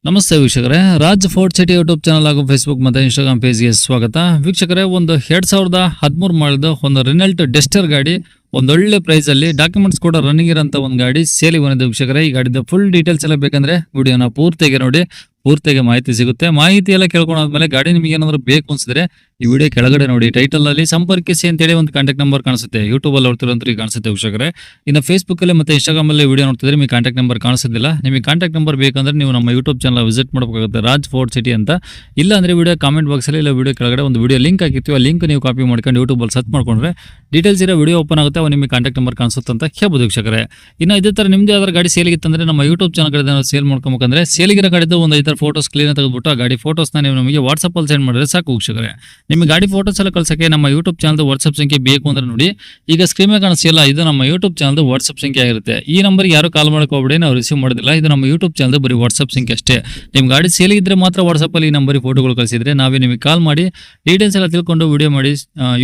ನಮಸ್ತೆ ವೀಕ್ಷಕರೇ, Raj fort city YouTube channel ಹಾಗೂ ಫೇಸ್ಬುಕ್ ಮತ್ತು ಇನ್ಸ್ಟಾಗ್ರಾಮ್ ಪೇಜ್ಗೆ ಸ್ವಾಗತ. ವೀಕ್ಷಕರೇ, ಒಂದು 2013 ಮಾಡಲ್ದು ಒಂದು ರಿನಲ್ಟ್ ಡೆಸ್ಟರ್ ಗಾಡಿ ಒಂದೊಳ್ಳೆ ಪ್ರೈಸ್ ಅಲ್ಲಿ ಡಾಕ್ಯುಮೆಂಟ್ಸ್ ಕೂಡ ರನ್ನಿಂಗ್ ಇರೋಂಥ ಒಂದು ಗಾಡಿ ಸೇಲಿಗೆ ಬಂದಿದೆ ವೀಕ್ಷಕರೇ. ಈ ಗಾಡಿದ ಫುಲ್ ಡೀಟೇಲ್ಸ್ ಎಲ್ಲ ಬೇಕಂದ್ರೆ ವಿಡಿಯೋನ ಪೂರ್ತಿಯಾಗಿ ನೋಡಿ, ಪೂರ್ತಿಯಾಗಿ ಮಾಹಿತಿ ಸಿಗುತ್ತೆ. ಮಾಹಿತಿ ಎಲ್ಲ ಕೇಳ್ಕೊಂಡಾದ್ಮೇಲೆ ಗಾಡಿ ನಿಮಗೆ ಏನಾದ್ರು ಬೇಕು ಅನ್ಸಿದ್ರೆ ಈ ವಿಡಿಯೋ ಕೆಳಗಡೆ ನೋಡಿ, ಟೈಟಲ್ ಅಲ್ಲಿ ಸಂಪರ್ಕಿಸಿ ಅಂತೇಳಿ ಒಂದು ಕಾಂಟ್ಯಾಕ್ಟ್ ನಂಬರ್ ಕಾಣಿಸುತ್ತೆ. ಯೂಟ್ಯೂಬ್ ಅಲ್ಲಿ ನೋಡ್ತಿರೋಂಥವ್ರಿಗೆ ಕಾಣಿಸುತ್ತೆ ವೀಕ್ಷಕರೇ. ಇನ್ನು ಫೇಸ್ಬುಕ್ ಅಲ್ಲಿ ಮತ್ತೆ ಇನ್ಸ್ಟಾಗ್ರಾಮ್ ಅಲ್ಲಿ ವಿಡಿಯೋ ನೋಡ್ತಿದ್ರೆ ನಿಮಗೆ ಕಾಂಟ್ಯಾಕ್ಟ್ ನಂಬರ್ ಕಾಣಿಸೋದಿಲ್ಲ. ನಿಮಗೆ ಕಾಂಟ್ಯಾಕ್ಟ್ ನಂಬರ್ ಬೇಕಂದ್ರೆ ನೀವು ನಮ್ಮ ಯೂಟ್ಯೂಬ್ ಚಾನಲ್ ವಿಸಿಟ್ ಮಾಡಬೇಕಾಗುತ್ತೆ, ರಾಜ್ ಫೋರ್ಟ್ ಸಿಟಿ ಅಂತ. ಇಲ್ಲ ಅಂದ್ರೆ ವಿಡಿಯೋ ಕಾಮೆಂಟ್ ಬಾಕ್ಸ್ ಅಲ್ಲಿ ಇಲ್ಲ ವಿಡಿಯೋ ಕೆಳಗಡೆ ಒಂದು ವಿಡಿಯೋ ಲಿಂಕ್ ಹಾಕಿರ್ತೀವಿ, ಆ ಲಿಂಕ್ ನೀವು ಕಾಪಿ ಮಾಡ್ಕೊಂಡು ಯೂಟ್ಯೂಬ್ ಅಲ್ಲಿ ಸರ್ಚ್ ಮಾಡ್ಕೊಂಡ್ರೆ ಡೀಟೇಲ್ಸ್ ಇರೋ ವಿಡಿಯೋ ಓಪನ್ ಆಗುತ್ತೆ. ಅವು ನಿಮಗೆ ಕಾಂಟ್ಯಾಕ್ಟ್ ನಂಬರ್ ಕಾಣಿಸುತ್ತೆ ಅಂತ ಹೇಳ್ಬೋದು ವೀಕ್ಷಕರೇ. ಇನ್ನು ಇದೇ ತರ ನಿಮ್ದು ಯಾವ್ದಾರು ಗಾಡಿ ಸೇಲಿಗಿತ್ತಂದ್ರೆ ನಮ್ಮ ಯೂಟ್ಯೂಬ್ ಚಾನಲ್ ಕಡೆ ಸೇಲ್ ಮಾಡ್ಕೊಬೇಕಂದ್ರೆ ಸೇಲಿಗಿರೋ ಗಾಡಿದು ಒಂದು 5 ಫೋಟೋಸ್ ಕ್ಲೀನ್ ತೆಗೆದುಬಿಟ್ಟು ಆ ಗಾಡಿ ಫೋಟೋಸ್ನ ನೀವು ನಮಗೆ ವಾಟ್ಸಪ್ ಅಲ್ಲಿ ಸೆಂಡ್ ಮಾಡಿದ್ರೆ ಸಾಕು ವೀಕ್ಷಕರೇ. ನಿಮಗೆ ಗಾಡಿ ಫೋಟೋಸ್ ಎಲ್ಲ ಕಳ್ಸಕ್ಕೆ ನಮ್ಮ ಯೂಟ್ಯೂಬ್ ಚಾನಲ್ ವಾಟ್ಸಪ್ ಸಂಖ್ಯೆ ಬೇಕು ಅಂದ್ರೆ ನೋಡಿ, ಈಗ ಸ್ಕ್ರೀನ್ ಮೇಲೆ ಕಾಣಿಸ್ತಿಲ್ಲ, ಇದು ನಮ್ಮ ಯೂಟ್ಯೂಬ್ ಚಾನಲ್ ವಾಟ್ಸಪ್ ಸಂಖ್ಯೆ ಆಗಿರುತ್ತೆ. ಈ ನಂಬರ್ ಯಾರು ಕಾಲ್ ಮಾಡಕ್ಕೆ ಹೋಗ್ಬೇಡಿ, ನಾವು ರಿಸೀವ್ ಮಾಡೋದಿಲ್ಲ. ಇದು ನಮ್ಮ ಯೂಟ್ಯೂಬ್ ಚಾನಲ್ ಬರೀ ವಾಟ್ಸಪ್ ಸಂಖ್ಯೆ ಅಷ್ಟೇ. ನಿಮ್ಮ ಗಾಡಿ ಸೇಲಿಗಿದ್ರೆ ಮಾತ್ರ ವಾಟ್ಸಪ್ ಅಲ್ಲಿ ಈ ನಂಬರಿಗೆ ಫೋಟೋಗಳು ಕಳಿಸಿದ್ರೆ ನಾವೇ ನಿಮಗೆ ಕಾಲ್ ಮಾಡಿ ಡೀಟೇಲ್ಸ್ ಎಲ್ಲ ತಿಳ್ಕೊಂಡು ವಿಡಿಯೋ ಮಾಡಿ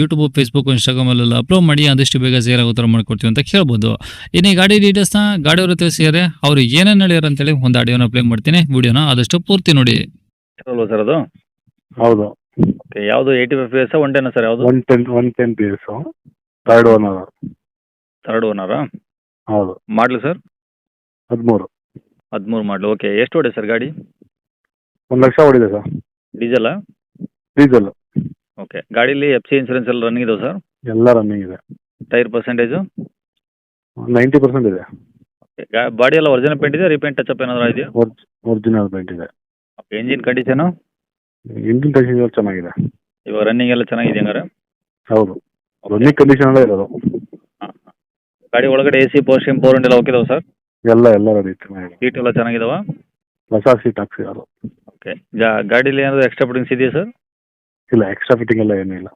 ಯೂಟ್ಯೂಬ್, ಫೇಸ್ಬುಕ್, ಇನ್ಸ್ಟಾಗ್ರಾಮ್ ಅಲ್ಲೆಲ್ಲ ಅಪ್ಲೋಡ್ ಮಾಡಿ ಆದಷ್ಟು ಬೇಗ ಸೇಲ್ ಆಗೋ ಥರ ಮಾಡ್ಕೊಡ್ತೀವಿ ಅಂತ ಹೇಳ್ಬೋದು. ಇನ್ನು ಈ ಗಾಡಿ ಡೀಟೇಲ್ಸ್ನ ಗಾಡಿಯವರು ತಿಳಿಸಿದರೆ ಅವರು ಏನೇನು ಹೇಳ್ಯಾರ ಅಂತೇಳಿ ಒಂದು ಆಡಿಯೋನ ಪ್ಲೇ ಮಾಡ್ತೀನಿ. ವಿಡಿಯೋನ ಆದಷ್ಟು ಪೂರ್ತಿ ನೋಡಿ. ಸರ್ ಅದು ಹೌದು. ಓಕೆ, ಯಾವುದು 85 PS ಒನ್ ಟೆನ್ ಸರ್? ಯಾವುದು 110 PS ಥರ್ಡ್ ಓನರ್. ಥರ್ಡ್ ಓನರಾ? ಹೌದು. ಮಾಡಲು ಸರ್ 13 ಮಾಡಲು. ಓಕೆ, ಎಷ್ಟು ಹೊಡೆ ಸರ್ ಗಾಡಿ? 1 ಲಕ್ಷ ಹೊಡಿದೆ ಸರ್. ಡೀಸೆಲಾ? ಡೀಸೆಲ್. ಓಕೆ, ಗಾಡೀಲಿ FC ಇನ್ಸೂರೆನ್ಸ್ ಎಲ್ಲ ರನ್ನಿಂಗ್ ಇದಾವೆ ಸರ್? ಎಲ್ಲ ರನ್ನಿಂಗ್ ಇದೆ. ಟೈರ್ ಪರ್ಸೆಂಟೇಜು 90% ಇದೆ. ಓಕೆ, ಬಾಡಿ ಎಲ್ಲ ಒರಿಜಿನಲ್ ಪೇಂಟ್ ಇದೆ, ರೀಪೇಂಟ್ ಟಚಪ್ ಏನಾದರೂ ಇದೆಯಾ? ಒರಿಜಿನಲ್ ಪೇಂಟ್ ಇದೆ. Okay, engine condition? Engine condition ಚೆನ್ನಾಗಿದೆ. ಇವಾಗ ರನ್ನಿಂಗ್ ಎಲ್ಲ ಚೆನ್ನಾಗಿದೆ ಹಂಗಾರೆ? ಹೌದು, ರನ್ನಿಂಗ್ ಕಂಡೀಷನ್ ಎಲ್ಲ ಇರೋದು. ಹಾಂ, ಗಾಡಿ ಒಳಗಡೆ AC, power steering, power window ಎಲ್ಲ ಓಕೆ ಇದಾವೆ ಸರ್? ಎಲ್ಲ ರೆಡಿ ಚೆನ್ನಾಗಿದೆ. ಸೀಟ್ ಎಲ್ಲ ಚೆನ್ನಾಗಿದಾವ? ಹೊಸ ಸೀಟ್ ಹಾಕ್ಸಿರೋದು. ಓಕೆ, ಗಾಡೀಲಿ ಏನಾದರೂ ಎಕ್ಸ್ಟ್ರಾ ಫಿಟ್ಟಿಂಗ್ಸ್ ಇದೆಯಾ ಸರ್? ಇಲ್ಲ, ಎಕ್ಸ್ಟ್ರಾ ಫಿಟ್ಟಿಂಗ್ ಎಲ್ಲ ಏನಿಲ್ಲ.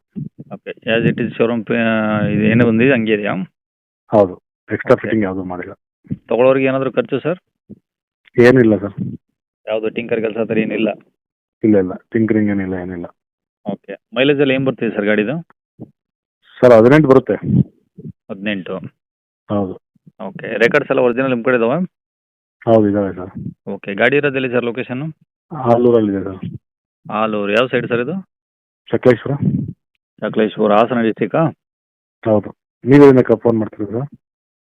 Okay, as it is showroom ಇದು ಏನೇ ಬಂದಿದೆ ಹಂಗೆ ಇದೆಯಾ? ಹೌದು, ಎಕ್ಸ್ಟ್ರಾ Okay. ಫಿಟ್ಟಿಂಗ್ ಯಾವುದೂ ಮಾಡಿಲ್ಲ. ತೊಗೊಳೋರಿಗೆ ಏನಾದರೂ ಖರ್ಚು ಸರ್? ಏನಿಲ್ಲ ಸರ್. ಯಾವುದು ಟಿಂಕರ್ ಕೆಲಸ ಆ ಥರ ಏನಿಲ್ಲ? ಇಲ್ಲ ಟಿಂಕರಿಂಗ್ ಏನಿಲ್ಲ. ಓಕೆ, ಮೈಲೇಜ್ ಎಲ್ಲ ಏನು ಬರ್ತಿದೆ ಸರ್ ಗಾಡಿದು? ಸರ್ 18 ಬರುತ್ತೆ. 18. ಹೌದು. ಓಕೆ, ರೆಕಾರ್ಡ್ಸ್ ಎಲ್ಲ ಒರಿಜಿನಲ್ ನಿಮ್ಮ ಕಡೆ ಇದಾವೆ? ಹೌದು, ಇದಾವೆ ಸರ್. ಓಕೆ, ಗಾಡಿ ಇರೋದೆಲ್ಲಿ ಸರ್ ಲೊಕೇಶನ್ನು? ಆಲೂರಲ್ಲಿದೆ ಸರ್. ಆಲೂರು ಯಾವ ಸೈಡ್ ಸರ್ ಇದು? ಸಕಲೇಶ್ವರ. ಸಕಲೇಶ್ವರ, ಹಾಸನ ಡಿಸ್ಟಿಕಾ? ಹೌದು. ನೀವು ಏನಕ್ಕೆ ಫೋನ್ ಮಾಡ್ತೀರಿ ಸರ್?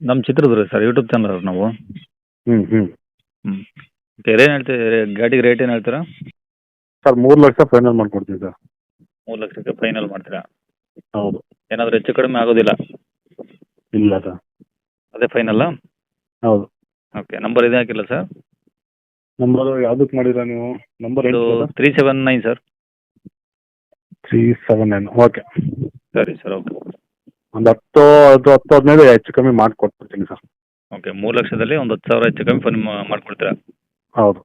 ನಮ್ಮ ಚಿತ್ರದುರ್ಗ ಸರ್, ಯೂಟ್ಯೂಬ್ ಚಾನಲ್ ನಾವು. ಹ್ಞೂ. ಓಕೆ, ಏನು ಹೇಳ್ತೀರಿ ಗಾಡಿಗೆ ರೇಟ್ ಏನು ಹೇಳ್ತೀರಾ? ಸರ್ 3 ಲಕ್ಷ ಫೈನಲ್ ಮಾಡ್ಕೊಡ್ತೀವಿ ಸರ್. 3 ಲಕ್ಷಕ್ಕೆ ಫೈನಲ್ ಮಾಡ್ತೀರಾ? ಹೌದು. ಏನಾದರೂ ಹೆಚ್ಚು ಕಡಿಮೆ ಆಗೋದಿಲ್ಲ? ಇಲ್ಲ ಸರ್. ಅದೇ ಫೈನಲ್ಲಾ? ಹೌದು. ಓಕೆ, ನಂಬರ್ ಇದೆ ಹಾಕಿಲ್ಲ ಸರ್? ನಂಬರ್ ಯಾವುದಕ್ಕೆ ಮಾಡಿಲ್ಲ ನೀವು? ನಂಬರ್ ಇದು 379 ಸರ್. 379. ಓಕೆ. ಸರಿ ಸರ್, ಓಕೆ. ಒಂದು 10-15 ಹೆಚ್ಚು ಕಮ್ಮಿ ಮಾಡಿಕೊಟ್ಬಿಡ್ತೀನಿ ಸರ್. ಓಕೆ, 3 ಲಕ್ಷದಲ್ಲಿ ಒಂದು 10,000 ಹೆಚ್ಚು ಕಮ್ಮಿ ಫೋನ್ ಮಾಡ್ಕೊಡ್ತೀರಾ? ಹೌದು.